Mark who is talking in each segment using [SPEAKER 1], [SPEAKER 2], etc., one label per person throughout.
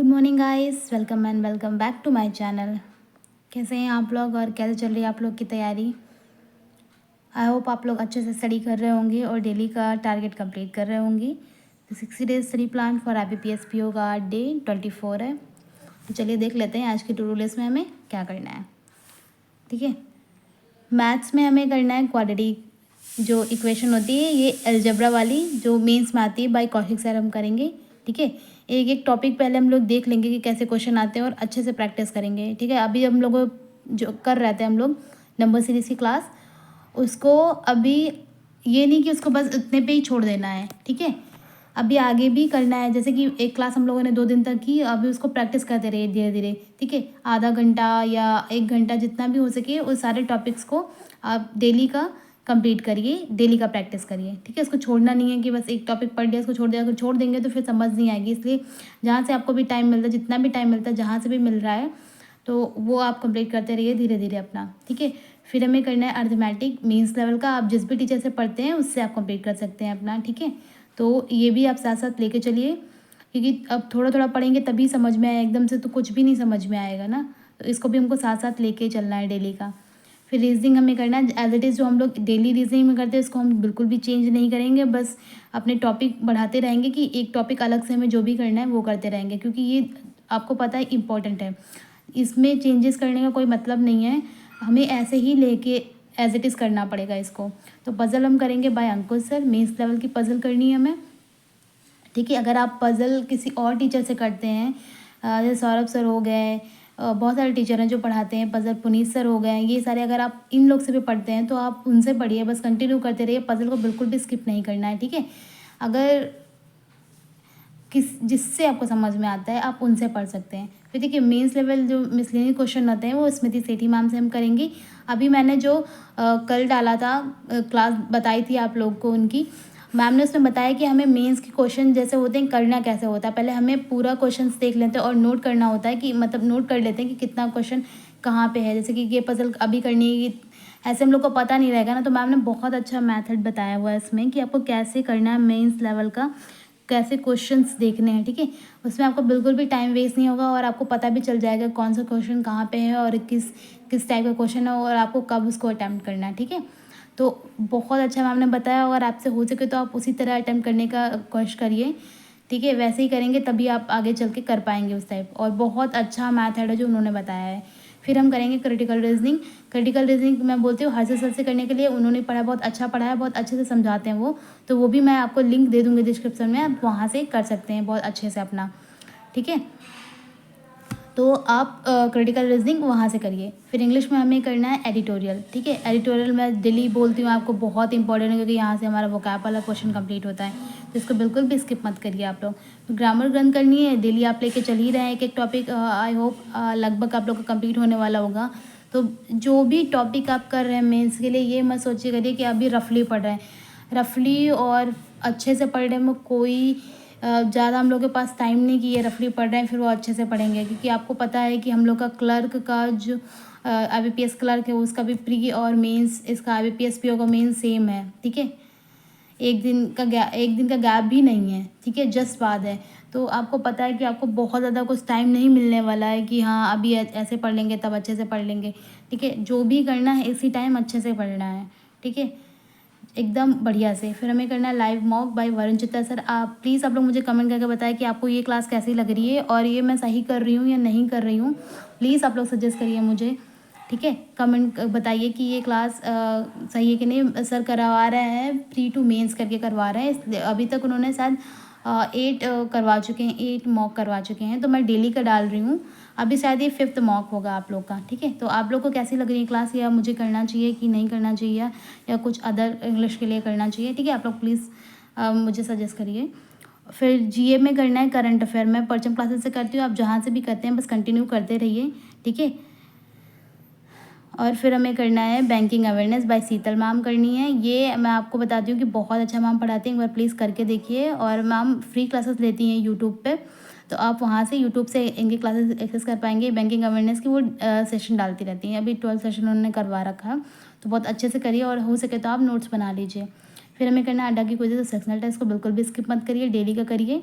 [SPEAKER 1] Good morning guys, welcome and welcome back to my channel. कैसे हैं आप लोग और कैसे चल रही है आप लोग की तैयारी। आई होप आप लोग अच्छे से स्टडी कर रहे होंगे और डेली का टारगेट कंप्लीट कर रहे होंगे। तो 60 days study plan for IBPS PO का डे 24 है। तो चलिए देख लेते हैं आज की टू डू लिस्ट में हमें क्या करना है। ठीक है, मैथ्स में हमें करना है क्वाड्रेटिक जो इक्वेशन होती है, ये अलजेब्रा वाली जो मेंस में आती है बाय कौशिक सर हम करेंगे। ठीक है, एक एक टॉपिक पहले हम लोग देख लेंगे कि कैसे क्वेश्चन आते हैं और अच्छे से प्रैक्टिस करेंगे। ठीक है, अभी हम लोग जो कर रहे थे हम लोग नंबर सीरीज की क्लास, उसको अभी ये नहीं कि उसको बस इतने पे ही छोड़ देना है। ठीक है, अभी आगे भी करना है। जैसे कि एक क्लास हम लोगों ने 2 दिन तक की, अभी उसको प्रैक्टिस करते रहिए धीरे धीरे। ठीक है, आधा घंटा या 1 घंटा जितना भी हो सके उस सारे टॉपिक्स को आप डेली का कंप्लीट करिए, डेली का प्रैक्टिस करिए। ठीक है, उसको छोड़ना नहीं है कि बस एक टॉपिक पढ़ लिया उसको छोड़ दिया। अगर छोड़ देंगे तो फिर समझ नहीं आएगी। इसलिए जहाँ से आपको भी टाइम मिलता है, जितना भी टाइम मिलता है, जहाँ से भी मिल रहा है, तो वो आप कंप्लीट करते रहिए धीरे धीरे अपना। ठीक है, फिर हमें करना है अर्थमेटिक मीन्स लेवल का। आप जिस भी टीचर से पढ़ते हैं उससे आप कंप्लीट कर सकते हैं अपना। ठीक है, तो ये भी आप साथ साथ लेके चलिए, क्योंकि अब थोड़ा थोड़ा पढ़ेंगे तभी समझ में आए, एकदम से तो कुछ भी नहीं समझ में आएगा ना। तो इसको भी हमको साथ साथ लेके चलना है डेली का। फिर रीजनिंग हमें करना है एज इट इज़, जो हम लोग डेली रीजनिंग में करते हैं उसको हम बिल्कुल भी चेंज नहीं करेंगे। बस अपने टॉपिक बढ़ाते रहेंगे कि एक टॉपिक अलग से हमें जो भी करना है वो करते रहेंगे, क्योंकि ये आपको पता है इम्पॉर्टेंट है। इसमें चेंजेस करने का कोई मतलब नहीं है, हमें ऐसे ही लेके एज इट इज़ करना पड़ेगा इसको। तो पज़ल हम करेंगे बाय अंकुश सर, मेंस लेवल की पज़ल करनी है हमें। ठीक है, अगर आप पज़ल किसी और टीचर से करते हैं, जैसे सौरभ सर हो गए, बहुत सारे टीचर हैं जो पढ़ाते हैं पज़ल, पुनीत सर हो गए, ये सारे अगर आप इन लोग से भी पढ़ते हैं तो आप उनसे पढ़िए, बस कंटिन्यू करते रहिए। पज़ल को बिल्कुल भी स्किप नहीं करना है। ठीक है, अगर जिससे आपको समझ में आता है आप उनसे पढ़ सकते हैं। फिर देखिए मेंस लेवल जो मिसलेनियस क्वेश्चन होते हैं वो स्मृति सेठी मैम से हम करेंगे। अभी मैंने जो कल डाला था, क्लास बताई थी आप लोग को उनकी, मैम ने उसमें बताया कि हमें मेंस के क्वेश्चन जैसे होते हैं करना कैसे होता है। पहले हमें पूरा क्वेश्चन देख लेते हैं और नोट करना होता है, कि मतलब नोट कर लेते हैं कि कितना क्वेश्चन कहाँ पे है। जैसे कि ये पजल अभी करनी है, ऐसे हम लोग को पता नहीं रहेगा ना, तो मैम ने बहुत अच्छा मेथड बताया हुआ है इसमें कि आपको कैसे करना है मेंस लेवल का, कैसे क्वेश्चंस देखने हैं। ठीक है, उसमें आपको बिल्कुल भी टाइम वेस्ट नहीं होगा और आपको पता भी चल जाएगा कौन सा क्वेश्चन कहाँ पे है और किस किस टाइप का क्वेश्चन है और आपको कब उसको अटैम्प्ट करना है। ठीक है, तो बहुत अच्छा मैम ने बताया, और आपसे हो सके तो आप उसी तरह अटैम्प्ट करने का कोशिश करिए। ठीक है, वैसे ही करेंगे तभी आप आगे चल के कर पाएंगे उस टाइप, और बहुत अच्छा मैथड है जो उन्होंने बताया है। फिर हम करेंगे क्रिटिकल रीजनिंग। क्रिटिकल रीजनिंग मैं बोलती हूँ हर्षद सर से करने के लिए, उन्होंने पढ़ा बहुत अच्छा पढ़ा है, बहुत अच्छे से समझाते हैं वो। तो वो भी मैं आपको लिंक दे दूँगी डिस्क्रिप्शन में, आप वहाँ से कर सकते हैं बहुत अच्छे से अपना। ठीक है, तो आप क्रिटिकल रीजनिंग वहाँ से करिए। फिर इंग्लिश में हमें करना है एडिटोरियल। ठीक है, एडिटोरियल मैं डेली बोलती हूँ आपको, बहुत इंपॉर्टेंट है, क्योंकि यहाँ से हमारा वोकैब वाला क्वेश्चन कंप्लीट होता है, तो इसको बिल्कुल भी स्किप मत करिए आप लोग। तो ग्रामर ग्रंथ करनी है, डेली आप लेके चल ही रहे हैं एक एक टॉपिक। आई होप लगभग आप लोग का कंप्लीट होने वाला होगा। तो जो भी टॉपिक आप कर रहे हैं मेंस के लिए, ये मत सोचिए करिए कि अभी रफली पढ़ रहे हैं, रफली और अच्छे से पढ़ने में कोई ज़्यादा हम लोग के पास टाइम नहीं कि ये रफली पढ़ रहे हैं फिर वो अच्छे से पढ़ेंगे, क्योंकि आपको पता है कि हम लोग का क्लर्क का जो IBPS क्लर्क है उसका भी प्री और मेंस, इसका IBPS PO का मेंस सेम है। ठीक है, एक दिन का गैप भी नहीं है। ठीक है, जस्ट बाद है। तो आपको पता है कि आपको बहुत ज़्यादा कुछ टाइम नहीं मिलने वाला है कि हाँ अभी ऐसे पढ़ लेंगे तब अच्छे से पढ़ लेंगे। ठीक है, जो भी करना है इसी टाइम अच्छे से पढ़ना है। ठीक है, एकदम बढ़िया से। फिर हमें करना है लाइव मॉक बाय वरुण चित्ता सर। आप प्लीज़ आप लोग मुझे कमेंट करके बताएं कि आपको ये क्लास कैसी लग रही है और ये मैं सही कर रही हूँ या नहीं कर रही हूँ। प्लीज़ आप लोग सजेस्ट करिए मुझे। ठीक है, कमेंट बताइए कि ये क्लास सही है कि नहीं। सर करवा रहे हैं प्री टू मेंस करके करवा रहे हैं, इसलिए अभी तक उन्होंने शायद 8 करवा चुके हैं, 8 मॉक करवा चुके हैं, तो मैं डेली का डाल रही हूँ। अभी शायद ये 5th मॉक होगा आप लोग का। ठीक है, तो आप लोग को कैसी लग रही है क्लास, या मुझे करना चाहिए कि नहीं करना चाहिए, या कुछ अदर इंग्लिश के लिए करना चाहिए। ठीक है, आप लोग प्लीज़ मुझे सजेस्ट करिए। फिर GA में करना है करंट अफेयर। मैं परचम क्लासेस से करती हूँ, आप जहाँ से भी करते हैं बस कंटिन्यू करते रहिए। ठीक है, और फिर हमें करना है banking awareness by Sheetal ma'am करनी है। ये मैं आपको बताती हूँ कि बहुत अच्छा मैम पढ़ाती हैं, एक बार प्लीज़ करके देखिए। और मैम फ्री क्लासेस लेती हैं यूट्यूब पे, तो आप वहाँ से यूट्यूब से इनकी क्लासेस एक्सेस कर पाएंगे। बैंकिंग अवेयरनेस की वो सेशन डालती रहती हैं, अभी 12 सेशन उन्होंने करवा रखा है, तो बहुत अच्छे से करिए और हो सके तो आप नोट्स बना लीजिए। फिर हमें करना है अड्डा की कोई से सेक्शनल टेस्ट को बिल्कुल भी स्किप मत करिए, डेली का करिए।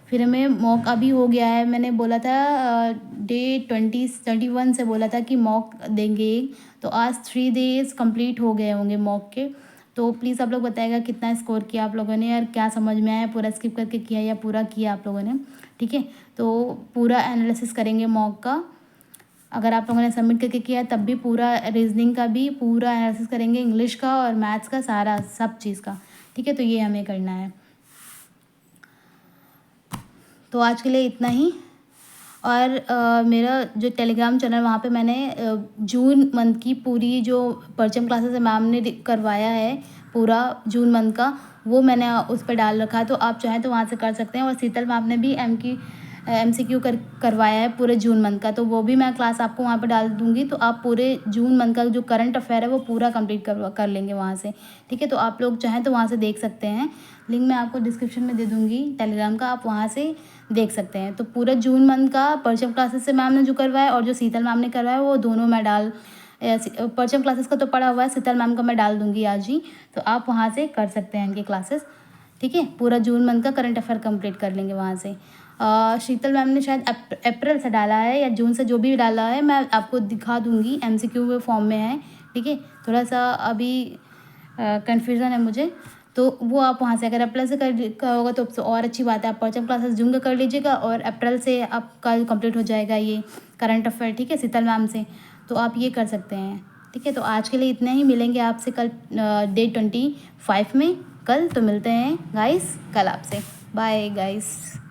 [SPEAKER 1] फिर हमें मॉक अभी हो गया है, मैंने बोला था डे 21 से बोला था कि मॉक देंगे, तो आज 3 डेज़ कंप्लीट हो गए होंगे मॉक के। तो प्लीज़ आप लोग बताइएगा कितना स्कोर किया आप लोगों ने, और क्या समझ में आया, पूरा स्किप करके किया या पूरा किया आप लोगों ने, ठीक है। तो पूरा एनालिसिस करेंगे मॉक का, अगर आप लोगों ने सबमिट करके किया तब भी पूरा रीजनिंग का भी पूरा एनालिसिस करेंगे, इंग्लिश का और मैथ्स का, सारा सब चीज़ का, ठीक है। तो ये हमें करना है। तो आज के लिए इतना ही। और मेरा जो टेलीग्राम चैनल, वहाँ पे मैंने जून मंथ की पूरी जो परचम क्लासेस मैम ने करवाया है, पूरा जून मंथ का, वो मैंने उस पर डाल रखा है। तो आप चाहें तो वहाँ से कर सकते हैं। और शीतल मैम ने भी MCQ करवाया है पूरे जून मंथ का, तो वो भी मैं क्लास आपको वहाँ पर डाल दूँगी। तो आप पूरे जून मंथ का जो करंट अफेयर है वो पूरा कंप्लीट कर लेंगे वहाँ से, ठीक है। तो आप लोग चाहें तो वहाँ से देख सकते हैं, लिंक मैं आपको डिस्क्रिप्शन में दे दूँगी टेलीग्राम का, आप वहाँ से देख सकते हैं। तो पूरा जून मंथ का परचम क्लासेस से मैम ने जो करवाया और जो शीतल मैम ने करवाया, वो दोनों मैं परचम क्लासेस का तो पढ़ा हुआ है, शीतल मैम का मैं डाल दूँगी आज ही। तो आप वहाँ से कर सकते हैं इनकी क्लासेस, ठीक है। पूरा जून मंथ का करंट अफेयर कंप्लीट कर लेंगे वहाँ से। शीतल मैम ने शायद अप्रैल से डाला है या जून से, जो भी डाला है मैं आपको दिखा दूँगी, MCQ फॉर्म में है, ठीक है। थोड़ा सा अभी कन्फ्यूज़न है मुझे, तो वो आप वहाँ से, अगर अप्रैल से कर होगा तो और अच्छी बात है। आप परचम क्लासेस जून का कर लीजिएगा और अप्रैल से आपका कंप्लीट हो जाएगा ये करंट अफेयर, ठीक है, शीतल मैम से। तो आप ये कर सकते हैं, ठीक है। तो आज के लिए इतना ही, मिलेंगे आपसे कल डे 25 में। कल तो मिलते हैं गाइस, कल आपसे। Bye guys.